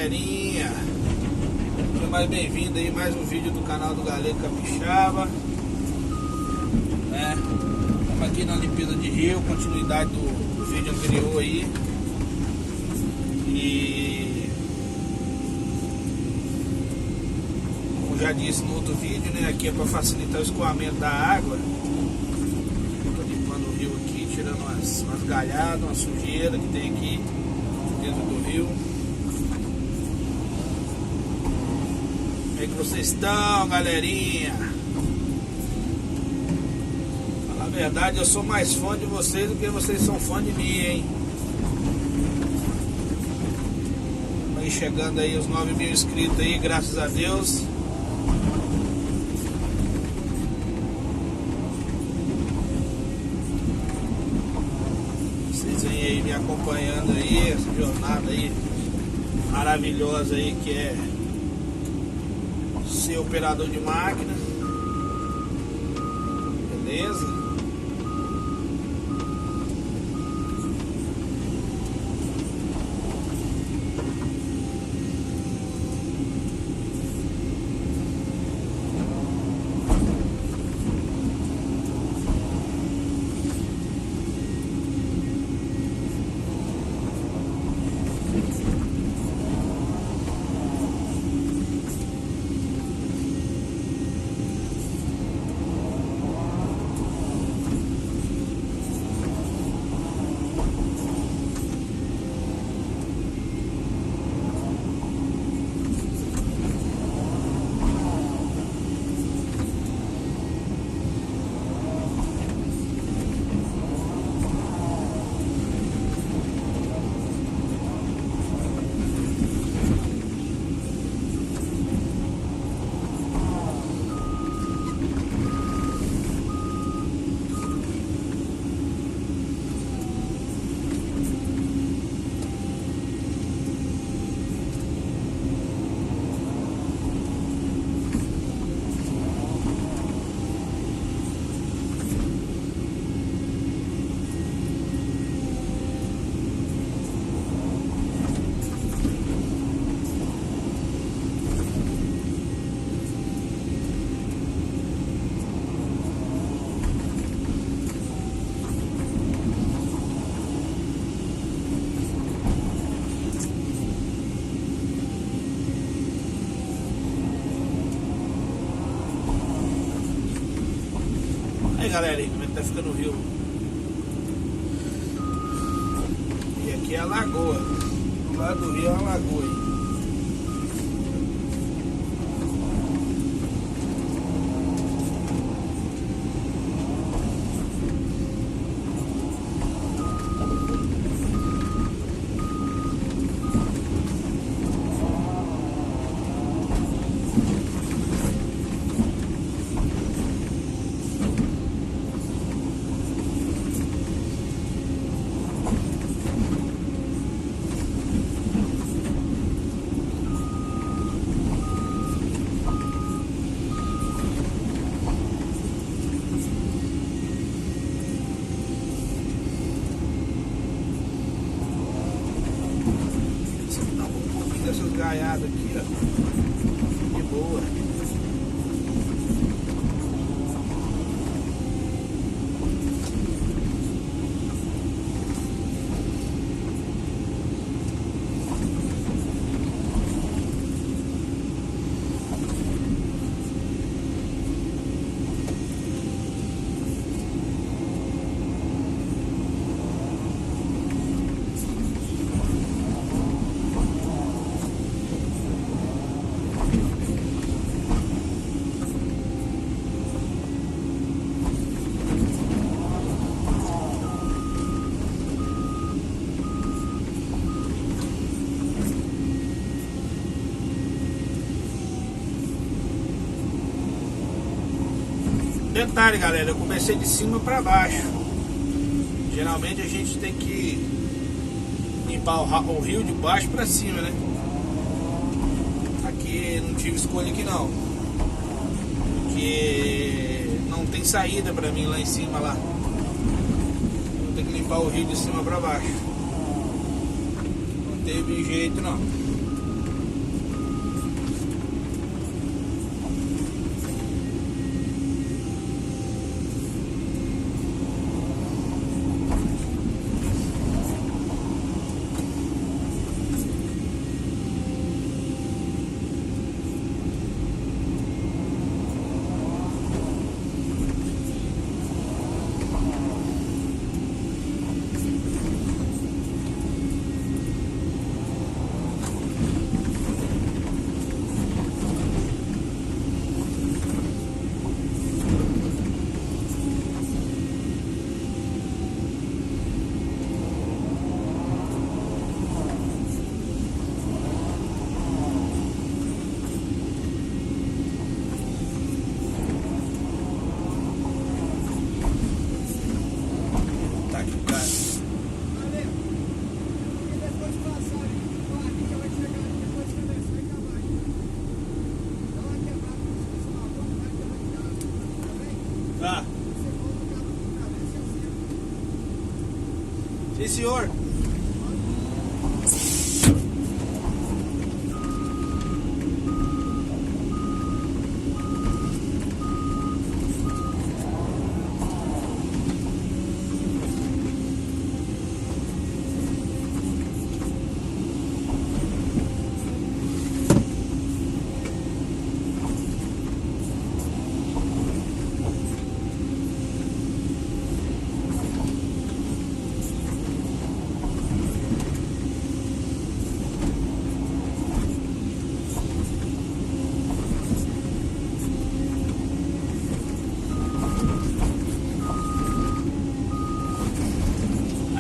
galerinha, seja mais bem-vindo aí, mais um vídeo do canal do Galego Capixaba. Estamos aqui na limpeza de rio, continuidade do vídeo anterior aí. E como já disse no outro vídeo, né, aqui é para facilitar o escoamento da água. Estou limpando o rio aqui, tirando umas galhadas, uma sujeira que tem aqui dentro do rio. Como é que vocês estão, galerinha? Falar a verdade, eu sou mais fã de vocês do que vocês são fã de mim, hein? Aí chegando aí os 9 mil inscritos aí, graças a Deus. Vocês vêm aí me acompanhando aí, essa jornada aí maravilhosa aí que é ser operador de máquina. Beleza? Aí galerinha, como é que tá ficando o rio? E aqui é a lagoa. Do lado do rio é uma lagoa aí. Essas gaiadas aqui, ó, de boa. Detalhe, galera, eu comecei de cima para baixo. Geralmente a gente tem que limpar o rio de baixo para cima, né? Aqui não tive escolha aqui não, porque não tem saída para mim lá em cima lá. Vou ter que limpar o rio de cima para baixo. Não teve jeito não. Tá. Sim, senhor.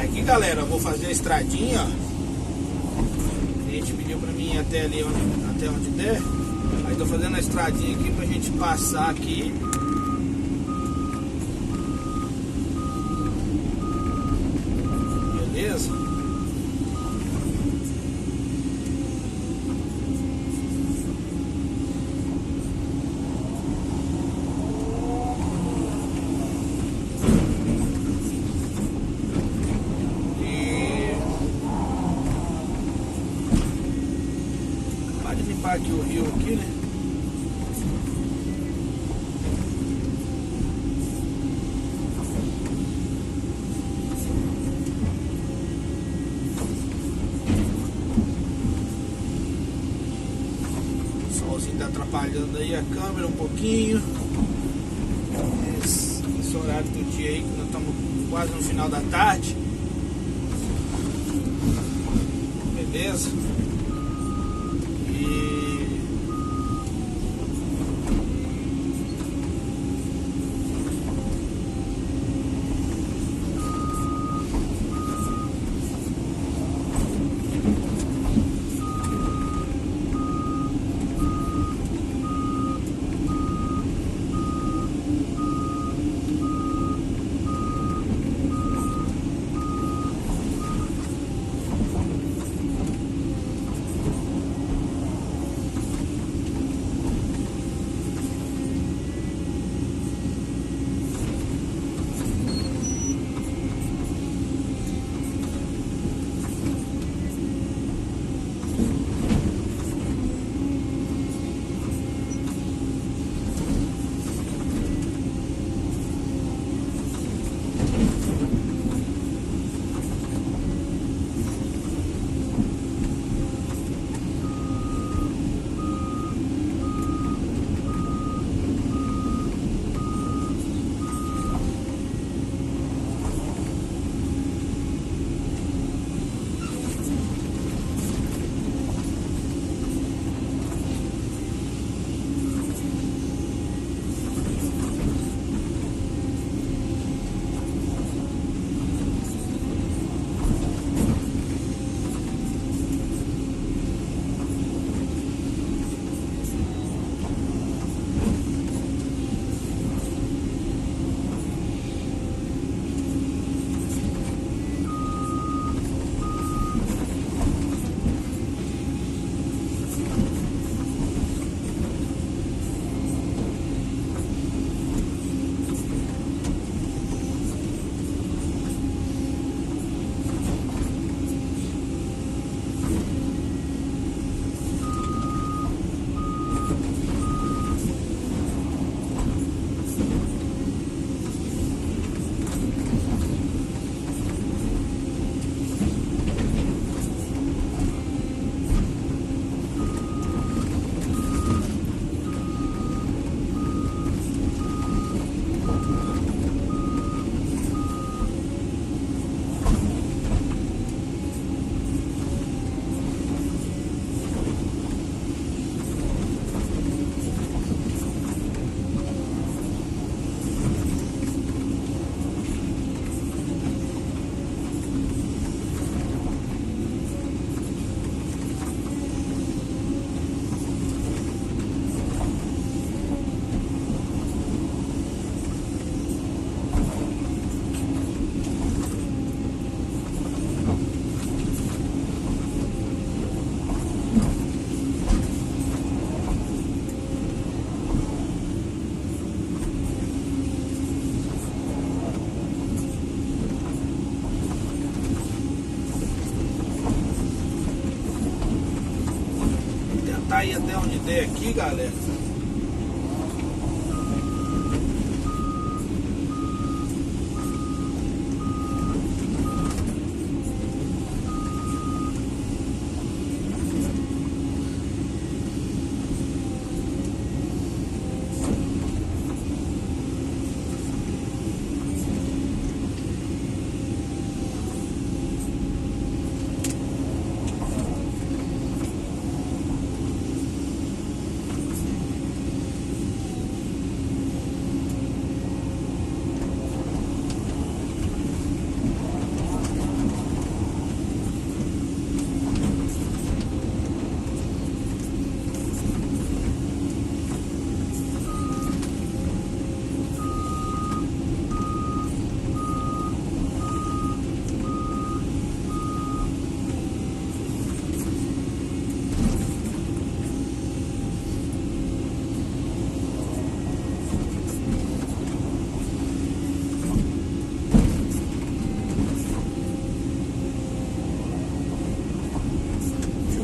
Aqui, galera, eu vou fazer a estradinha, ó. A gente pediu pra mim ir até ali, até onde der. Aí tô fazendo a estradinha aqui pra gente passar aqui. Beleza? Aqui o rio aqui, né? O solzinho tá atrapalhando aí a câmera um pouquinho. Esse horário do dia aí, que nós estamos quase no final da tarde. Beleza? tentar ir até onde der aqui, galera.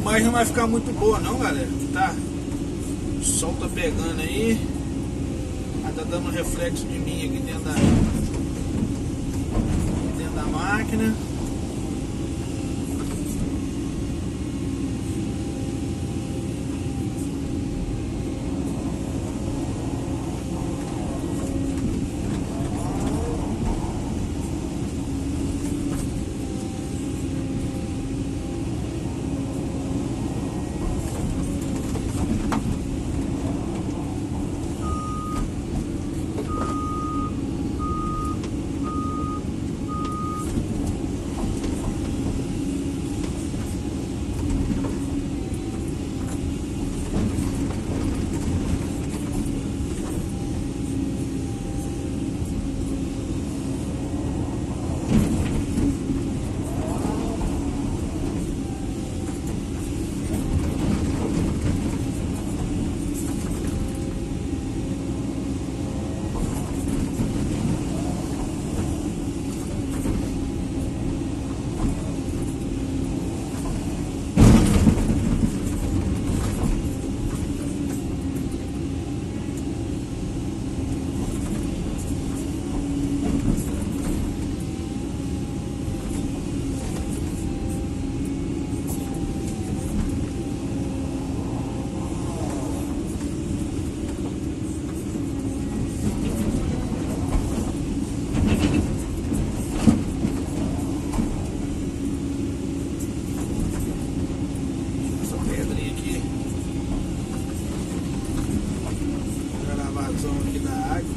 Mas não vai ficar muito boa não, galera, tá? O sol tá pegando aí. Tá dando um reflexo de mim aqui dentro da máquina. Aqui da água.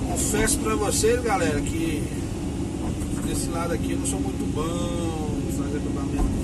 Confesso pra vocês, galera, que desse lado aqui eu não sou muito bom em fazer acabamento.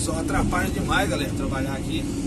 sol atrapalha demais, galera, trabalhar aqui.